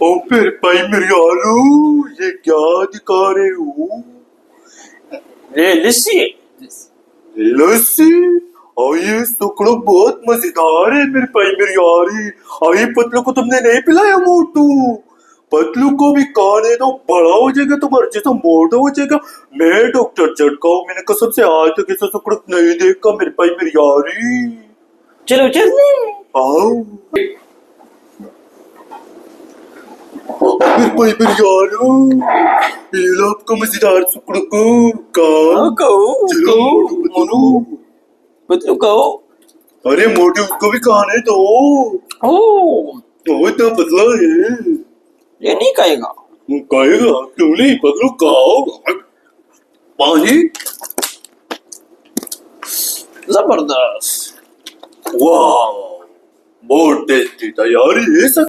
اور پھر بھائی میرے یارو یہ کیا دکھا رہے ہو؟ یہ لسی ہے. لسی؟ اور یہ سکڑو بہت مزیدار ہے میرے بھائی میرے یاری. اور یہ پتلو کو تم نے نہیں پلایا موٹو؟ پتلو کو بھی کھانے دو، بڑا ہو جائے گا تمہارے جیسا موٹا ہو جائے گا. میں ڈاکٹر جھٹکا ہوں، میں نے قسم سے آج تک ایسا سکڑ نہیں دیکھا میرے بھائی میری یاری. چلو چلنے. آؤ میرے بھائی میری یارو، یہ لو آپ کا مزیدار سکڑ کو چلو موٹو پتلو. پتلو کہو. ارے موٹے اس کو بھی کھانے دو. وہ اتنا پتلا ہے. یہ نہیں کہے گا. کہے گا کیوں نہیں؟ پتلو کھاؤ. پانی زبردست. واہ بہت ٹیسٹی تھا یار یہ سب.